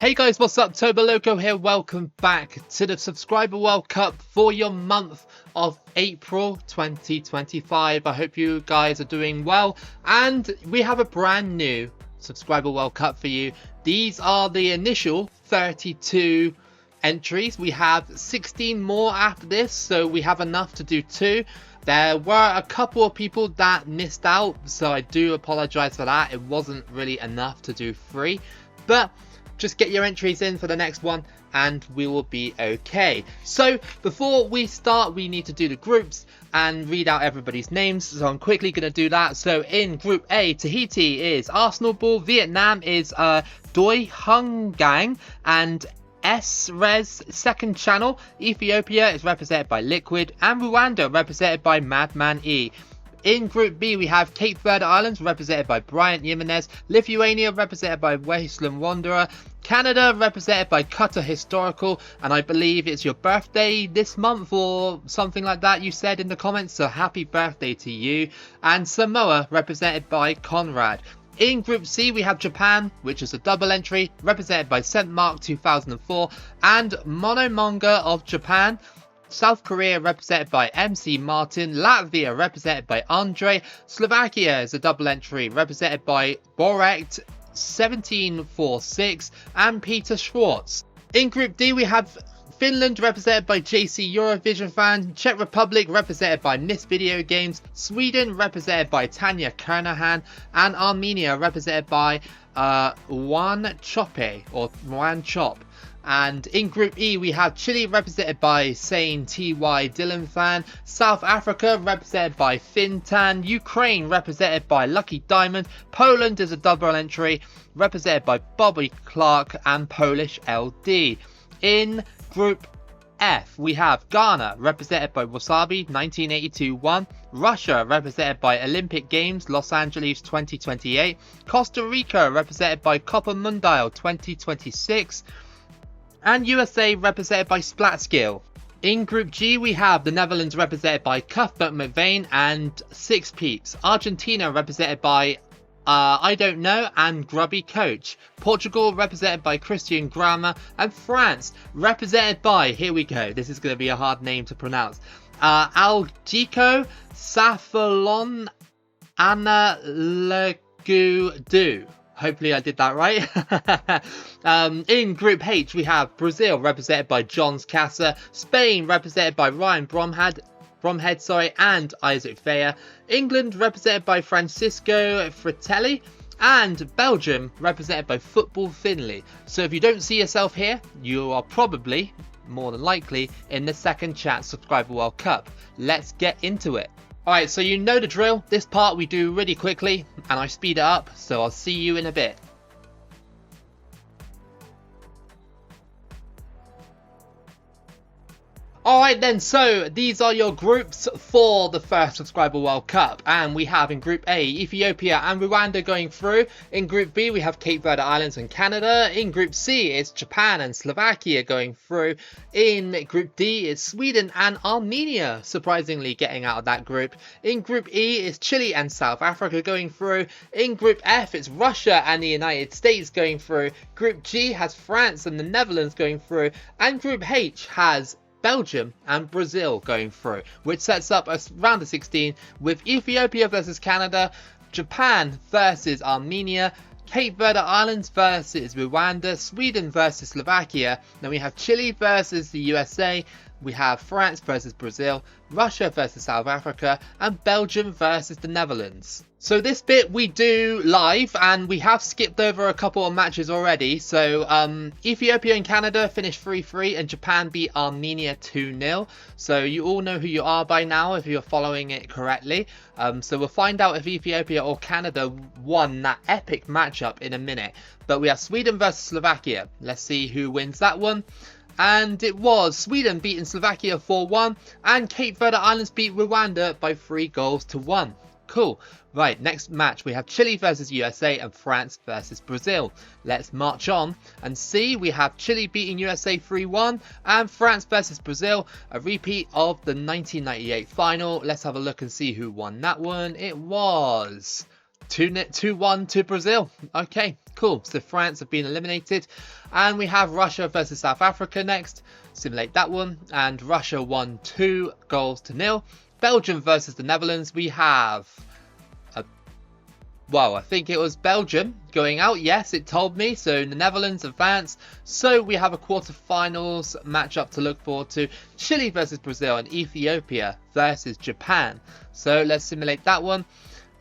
Hey guys, what's up? Toboloco here. Welcome back to the Subscriber World Cup for your month of April 2025. I hope you guys are doing well, and we have a brand new Subscriber World Cup for you. These are the initial 32 entries. We have 16 more after this, so we have enough to do 2. There were a couple of people that missed out, so I do apologize for that. It wasn't really enough to do 3, but just get your entries in for the next one and we will be okay. So before we start, we need to do the groups and read out everybody's names. So I'm quickly going to do that. So in Group A, Tahiti is Arsenal Ball, Vietnam is Doi Hung Gang and S-Res Second Channel, Ethiopia is represented by Liquid, and Rwanda represented by Madman E. In Group B, we have Cape Verde Islands, represented by Bryant Jimenez, Lithuania, represented by Wasteland Wanderer, Canada, represented by Cutter Historical, and I believe it's your birthday this month or something like that you said in the comments, so happy birthday to you, and Samoa, represented by Conrad. In Group C, we have Japan, which is a double entry, represented by St. Mark 2004, and Monomonga of Japan. South Korea represented by MC Martin, Latvia represented by Andre, Slovakia is a double entry represented by Borekt 1746 and Peter Schwartz. In Group D, we have Finland represented by JC Eurovision Fan, Czech Republic represented by Miss Video Games, Sweden represented by Tanya Kernahan, and Armenia represented by Juan Chope or Juan Chop. And in Group E, we have Chile represented by Sane TY Dylan Fan, South Africa represented by Fintan, Ukraine represented by Lucky Diamond, Poland is a double entry represented by Bobby Clark and Polish LD. In Group F, we have Ghana represented by Wasabi 1982-1, Russia represented by Olympic Games Los Angeles 2028, Costa Rica represented by Copper Mundial 2026, and USA represented by Splatskill. In Group G, we have the Netherlands represented by Cuthbert McVeigh and Six Peeps, Argentina represented by I Don't Know and Grubby Coach, Portugal represented by Christian Grammer, and France represented by, here we go, this is going to be a hard name to pronounce, Algico Safalon Analagudu. Hopefully I did that right. In Group H, we have Brazil represented by Johns Casa, Spain represented by Ryan Bromhead, and Isaac Feyer, England represented by Francisco Fratelli, and Belgium represented by Football Finley. So if you don't see yourself here, you are probably, more than likely, in the second chat Subscriber World Cup. Let's get into it. Alright, so you know the drill. This part we do really quickly and I speed it up, so I'll see you in a bit. Alright then, so these are your groups for the first Subscriber World Cup, and we have in Group A, Ethiopia and Rwanda going through. In Group B, we have Cape Verde Islands and Canada. In Group C, it's Japan and Slovakia going through. In Group D, it's Sweden and Armenia, surprisingly getting out of that group. In Group E, it's Chile and South Africa going through. In Group F, it's Russia and the United States going through. Group G has France and the Netherlands going through. And Group H has Belgium and Brazil going through, which sets up a round of 16 with Ethiopia versus Canada, Japan versus Armenia, Cape Verde Islands versus Rwanda, Sweden versus Slovakia, then we have Chile versus the USA, we have France versus Brazil, Russia versus South Africa, and Belgium versus the Netherlands. So this bit we do live, and we have skipped over a couple of matches already. So Ethiopia and Canada finished 3-3 and Japan beat Armenia 2-0. So you all know who you are by now if you're following it correctly. So we'll find out if Ethiopia or Canada won that epic matchup in a minute. But we have Sweden versus Slovakia. Let's see who wins that one. And it was Sweden beating Slovakia 4-1 and Cape Verde Islands beat Rwanda by 3-1. Cool. Right, next match we have Chile versus USA and France versus Brazil. Let's march on and see. We have Chile beating USA 3-1 and France versus Brazil, a repeat of the 1998 final. Let's have a look and see who won that one. It was 2-1 to Brazil. Okay, Cool, so France have been eliminated. And we have Russia versus South Africa next. Simulate that one. And Russia won 2-0. Belgium versus the Netherlands. We have... well, I think it was Belgium going out. Yes, it told me. So the Netherlands advance. So we have a quarterfinals matchup to look forward to. Chile versus Brazil and Ethiopia versus Japan. So let's simulate that one.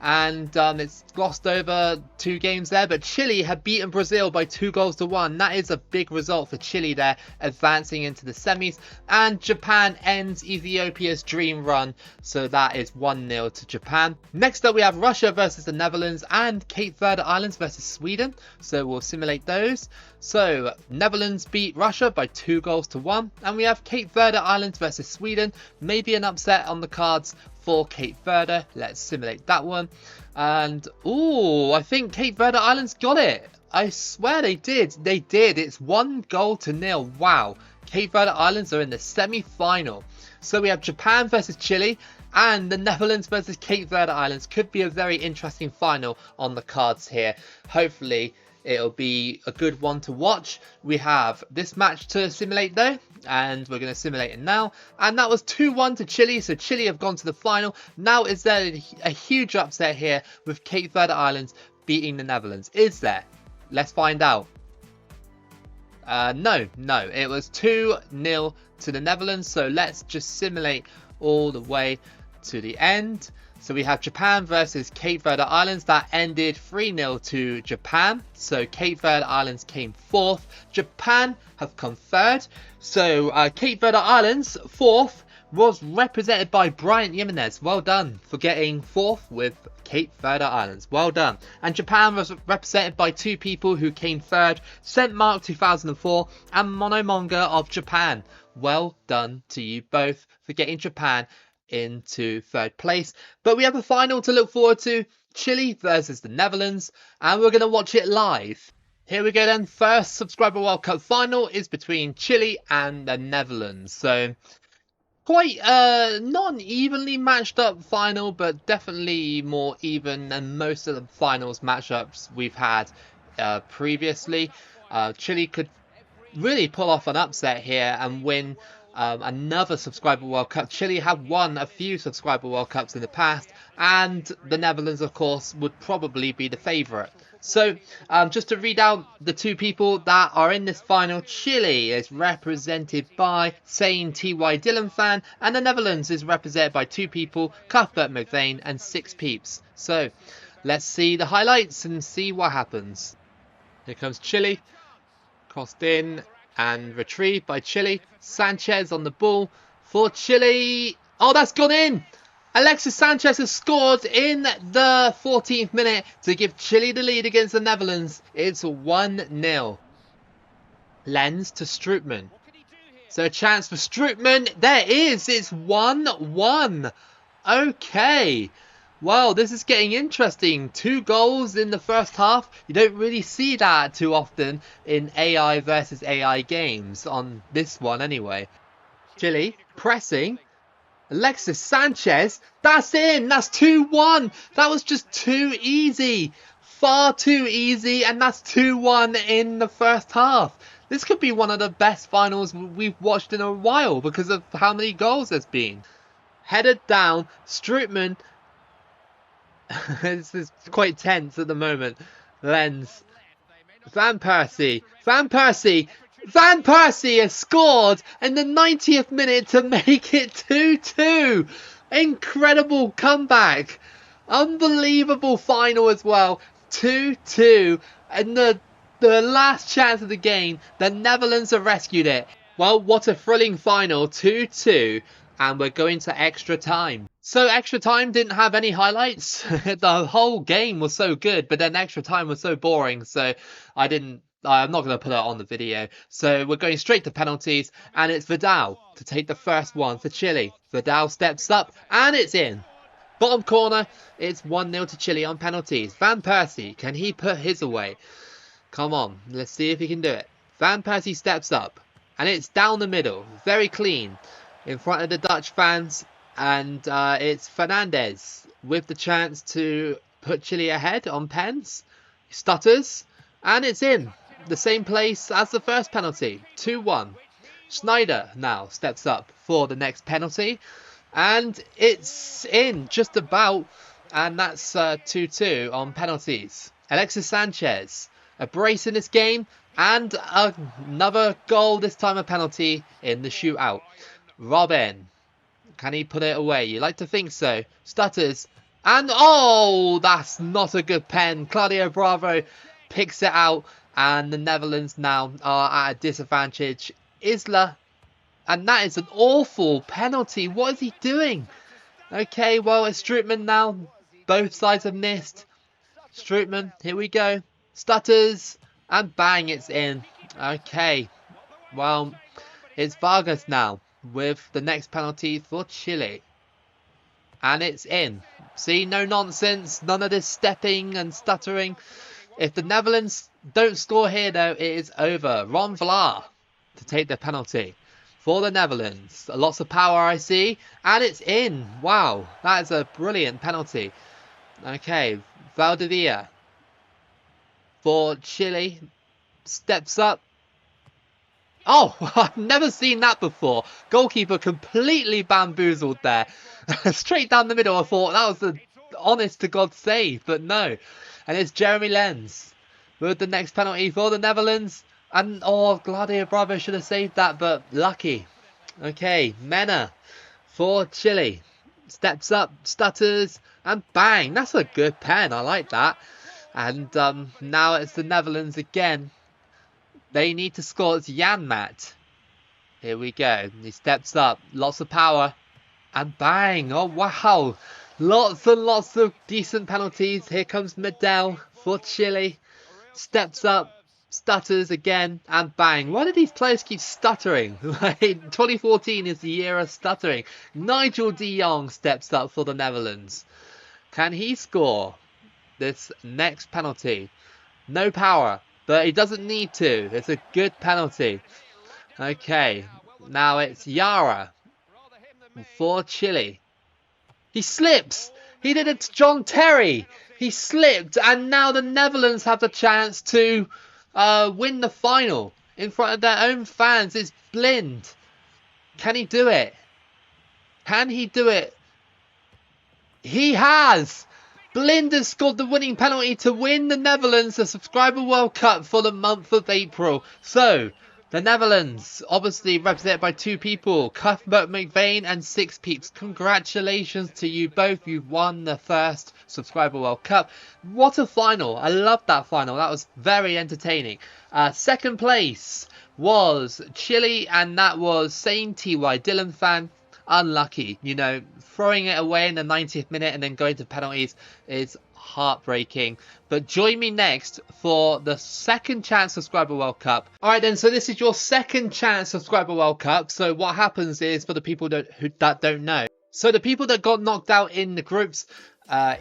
And it's glossed over 2 games there, but Chile had beaten Brazil by 2-1. That is a big result for Chile there, advancing into the semis. And Japan ends Ethiopia's dream run, so that is 1-0 to Japan. Next up we have Russia versus the Netherlands and Cape Verde Islands versus Sweden, so we'll simulate those. So Netherlands beat Russia by 2-1, and we have Cape Verde Islands versus Sweden. Maybe an upset on the cards for Cape Verde. Let's simulate that one. And ooh, I think Cape Verde Islands got it. I swear they did. They did. It's 1-0. Wow. Cape Verde Islands are in the semi-final. So we have Japan versus Chile and the Netherlands versus Cape Verde Islands. Could be a very interesting final on the cards here. Hopefully it'll be a good one to watch. We have this match to simulate though, and we're going to simulate it now. And that was 2-1 to Chile, so Chile have gone to the final. Now is there a huge upset here with Cape Verde Islands beating the Netherlands? Is there? Let's find out. No, it was 2-0 to the Netherlands, so let's just simulate all the way to the end. So we have Japan versus Cape Verde Islands. That ended 3-0 to Japan. So Cape Verde Islands came 4th. Japan have come 3rd. So Cape Verde Islands 4th was represented by Bryant Jimenez. Well done for getting 4th with Cape Verde Islands. Well done. And Japan was represented by 2 people who came 3rd. St. Mark 2004 and Monomonga of Japan. Well done to you both for getting Japan into 3rd place. But we have a final to look forward to. Chile versus the Netherlands. And we're going to watch it live. Here we go then. First Subscriber World Cup final is between Chile and the Netherlands. So quite not an evenly matched up final, but definitely more even than most of the finals matchups we've had previously. Chile could really pull off an upset here and win another Subscriber World Cup. Chile have won a few Subscriber World Cups in the past, and the Netherlands, of course, would probably be the favourite. So, just to read out the 2 people that are in this final. Chile is represented by Sane TY Dylan Fan, and the Netherlands is represented by 2 people, Cuthbert McVeigh and 6 Peeps. So, let's see the highlights and see what happens. Here comes Chile, crossed in and retrieved by Chile. Sanchez on the ball for Chile. Oh, that's gone in! Alexis Sanchez has scored in the 14th minute to give Chile the lead against the Netherlands. It's 1-0. Lens to Strootman. So a chance for Strootman. There is. It's 1-1. Okay. Wow, this is getting interesting. 2 goals in the first half. You don't really see that too often in AI versus AI games. On this one anyway. Chile pressing. Alexis Sanchez. That's in. That's 2-1. That was just too easy. Far too easy. And that's 2-1 in the first half. This could be one of the best finals we've watched in a while because of how many goals there's been. Headed down. Strootman. This is quite tense at the moment. Lens. Van Persie. Van Persie. Van Persie has scored in the 90th minute to make it 2-2. Incredible comeback. Unbelievable final as well. 2-2. And the last chance of the game, the Netherlands have rescued it. Well, what a thrilling final. 2-2. And we're going to extra time. So extra time didn't have any highlights. The whole game was so good, but then extra time was so boring. So I'm not going to put it on the video. So we're going straight to penalties. And it's Vidal to take the first one for Chile. Vidal steps up and it's in. Bottom corner. It's 1-0 to Chile on penalties. Van Persie, can he put his away? Come on, let's see if he can do it. Van Persie steps up. And it's down the middle. Very clean. In front of the Dutch fans. And it's Fernandez with the chance to put Chile ahead on pens. He stutters. And it's in the same place as the first penalty, 2-1. Schneider now steps up for the next penalty, and it's in just about, and that's 2-2 on penalties. Alexis Sanchez, a brace in this game, and another goal, this time a penalty in the shootout. Robin, can he put it away? You like to think so. Stutters, and oh, that's not a good pen. Claudio Bravo picks it out, and the Netherlands now are at a disadvantage. Isla, and that is an awful penalty. What is he doing? Okay, well, it's Strootman now. Both sides have missed. Strootman, here we go. Stutters, and bang, it's in. Okay, well, it's Vargas now with the next penalty for Chile. And it's in. See, no nonsense. None of this stepping and stuttering. If the Netherlands don't score here, though, it is over. Ron Vlaar to take the penalty for the Netherlands. Lots of power, I see. And it's in. Wow, that is a brilliant penalty. Okay, Valdivia for Chile. Steps up. Oh, I've never seen that before. Goalkeeper completely bamboozled there. Straight down the middle. I thought that was an honest to God save, but no. And it's Jeremy Lenz with the next penalty for the Netherlands. And oh, Claudio Bravo should have saved that, but lucky. Okay, Mena for Chile. Steps up, stutters, and bang. That's a good pen. I like that. And now it's the Netherlands again. They need to score. It's Janmaat. Here we go. He steps up. Lots of power. And bang. Oh, wow. Lots and lots of decent penalties. Here comes Medel for Chile. Steps up. Stutters again. And bang. Why do these players keep stuttering? 2014 is the year of stuttering. Nigel de Jong steps up for the Netherlands. Can he score this next penalty? No power. But he doesn't need to. It's a good penalty. Okay. Now it's Yara for Chile. He slips. He did it to John Terry. He slipped. And now the Netherlands have the chance to win the final in front of their own fans. It's Blind. Can he do it? Can he do it? He has. Blind has scored the winning penalty to win the Netherlands the Subscriber World Cup for the month of April. So, the Netherlands, obviously represented by two people, Cuthbert McVeigh and Six Peeps. Congratulations to you both. You've won the first Subscriber World Cup. What a final. I loved that final. That was very entertaining. Second place was Chile, and that was same TY Dillon fan. Unlucky, you know, throwing it away in the 90th minute and then going to penalties is heartbreaking. But join me next for the second chance Subscriber World Cup. Alright then, so this is your second chance Subscriber World Cup. So what happens is, for the people that don't know, so the people that got knocked out in the groups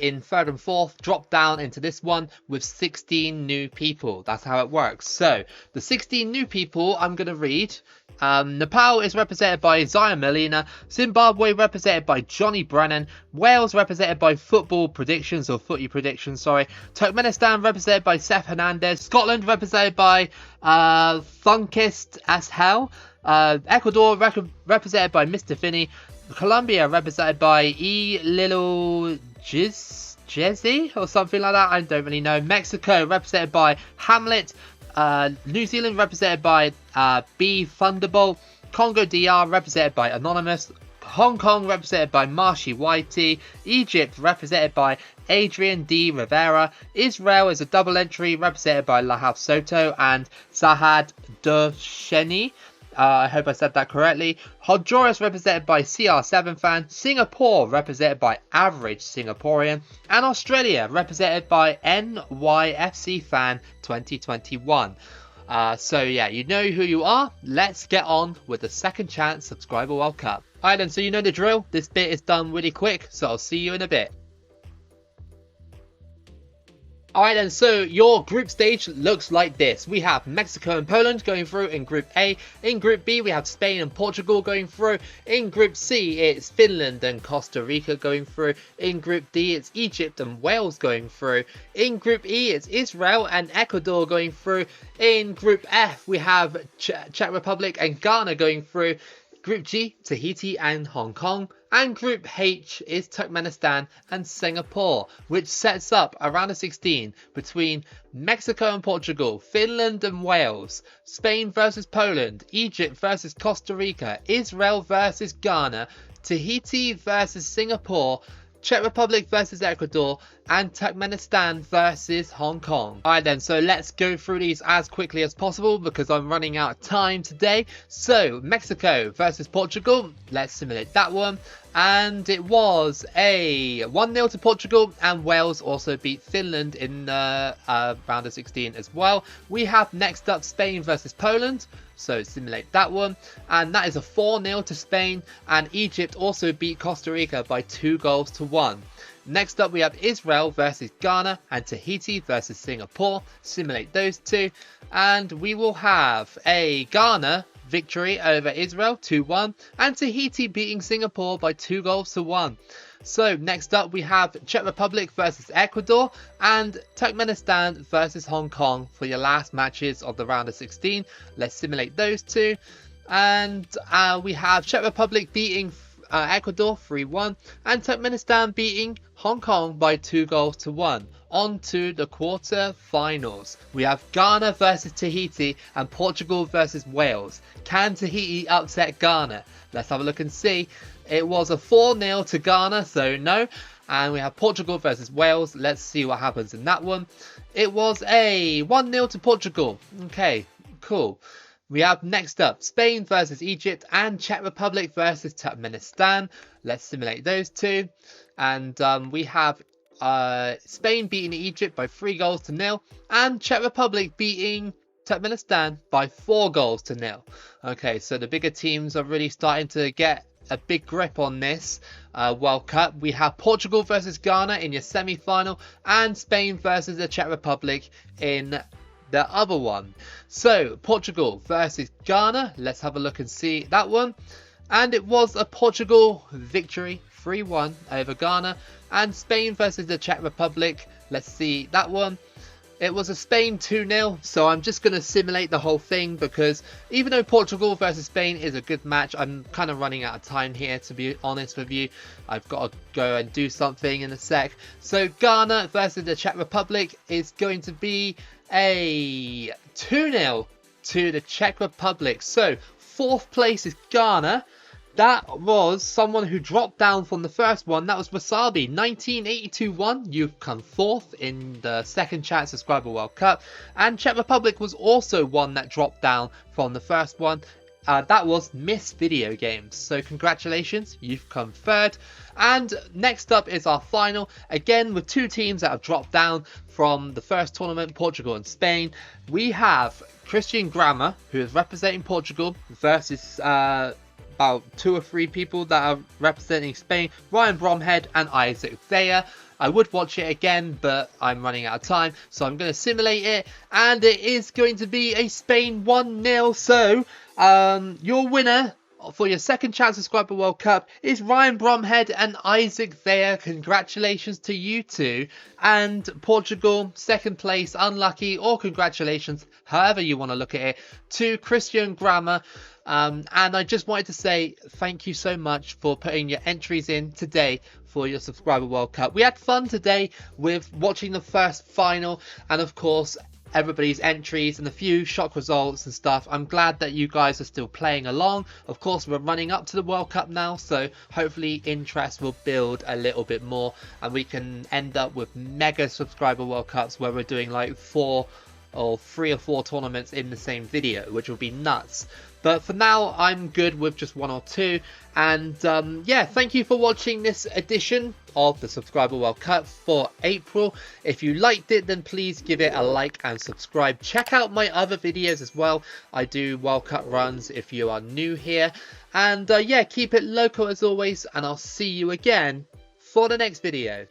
in third and fourth drop down into this one with 16 new people. That's how it works. So the 16 new people I'm going to read. Nepal is represented by Zion Molina, Zimbabwe represented by Johnny Brennan, Wales represented by Football Predictions, or Footy Predictions, sorry, Turkmenistan represented by Seth Hernandez, Scotland represented by Funkist as Hell, Ecuador represented by Mr. Finney, Colombia represented by E. Little Jezzy or something like that, I don't really know, Mexico represented by Hamlet, New Zealand represented by B. Thunderbolt, Congo DR represented by Anonymous, Hong Kong represented by Marshy Whitey, Egypt represented by Adrian D. Rivera, Israel is a double entry represented by Lahav Soto and Sahad Dosheni. I hope I said that correctly. Honduras represented by CR7 fan, Singapore represented by Average Singaporean, and Australia represented by NYFC fan 2021. So yeah, you know who you are. Let's get on with the second chance Subscriber World Cup. Alright then, so you know the drill. This bit is done really quick, so I'll see you in a bit. Alright then, so your group stage looks like this. We have Mexico and Poland going through in Group A. In Group B, we have Spain and Portugal going through. In Group C, it's Finland and Costa Rica going through. In Group D, it's Egypt and Wales going through. In Group E, it's Israel and Ecuador going through. In Group F, we have Czech Republic and Ghana going through. Group G, Tahiti and Hong Kong. And Group H is Turkmenistan and Singapore, which sets up a round of 16 between Mexico and Portugal, Finland and Wales, Spain versus Poland, Egypt versus Costa Rica, Israel versus Ghana, Tahiti versus Singapore, Czech Republic versus Ecuador, and Turkmenistan versus Hong Kong. Alright then, so let's go through these as quickly as possible because I'm running out of time today. So, Mexico versus Portugal, let's simulate that one. And it was a 1-0 to Portugal, and Wales also beat Finland in the round of 16 as well. We have next up Spain versus Poland. So simulate that one, and that is a 4-0 to Spain, and Egypt also beat Costa Rica by 2-1. Next up we have Israel versus Ghana and Tahiti versus Singapore. Simulate those two, and we will have a Ghana victory over Israel 2-1, and Tahiti beating Singapore by 2-1. So next up we have Czech Republic versus Ecuador and Turkmenistan versus Hong Kong for your last matches of the round of 16. Let's simulate those two. And we have Czech Republic beating Ecuador 3-1 and Turkmenistan beating Hong Kong by 2-1. On to the quarter-finals. We have Ghana versus Tahiti and Portugal versus Wales. Can Tahiti upset Ghana? Let's have a look and see. It was a 4-0 to Ghana, so no. And we have Portugal versus Wales. Let's see what happens in that one. It was a 1-0 to Portugal. Okay, cool. We have next up Spain versus Egypt and Czech Republic versus Turkmenistan. Let's simulate those two. And we have Spain beating Egypt by 3-0 and Czech Republic beating Turkmenistan by 4-0. Okay, so the bigger teams are really starting to get a big grip on this World Cup. We have Portugal versus Ghana in your semi-final and Spain versus the Czech Republic in the other one. So Portugal versus Ghana, let's have a look and see that one. And it was a Portugal victory 3-1 over Ghana. And Spain versus the Czech Republic, let's see that one. It was a Spain 2-0, so I'm just going to simulate the whole thing because even though Portugal versus Spain is a good match, I'm kind of running out of time here, to be honest with you. I've got to go and do something in a sec. So Ghana versus the Czech Republic is going to be a 2-0 to the Czech Republic. So 4th place is Ghana. That was someone who dropped down from the first one. That was Wasabi. 1982-1. You've come 4th in the second chance subscriber World Cup. And Czech Republic was also one that dropped down from the first one. That was Miss Video Games. So congratulations, you've come 3rd. And next up is our final. Again, with 2 teams that have dropped down from the first tournament, Portugal and Spain. We have Christian Grammar, who is representing Portugal, versus about 2 or 3 people that are representing Spain, Ryan Bromhead and Isaac Thayer. I would watch it again, but I'm running out of time, so I'm going to simulate it, and it is going to be a Spain 1-0. So your winner for your second chance subscriber World Cup is Ryan Bromhead and Isaac Thayer. Congratulations to you two. And Portugal, 2nd place, unlucky, or congratulations, however you want to look at it, to Christian Grammar. And I just wanted to say thank you so much for putting your entries in today for your subscriber World Cup. We had fun today with watching the first final and of course everybody's entries and a few shock results and stuff. I'm glad that you guys are still playing along. Of course, we're running up to the World Cup now, so hopefully interest will build a little bit more and we can end up with mega subscriber World Cups where we're doing like 3 or 4 tournaments in the same video, which will be nuts. But for now, I'm good with just 1 or 2. And yeah, thank you for watching this edition of the Subscriber World Cup for April. If you liked it, then please give it a like and subscribe. Check out my other videos as well. I do World Cup runs if you are new here. And yeah, keep it local as always. And I'll see you again for the next video.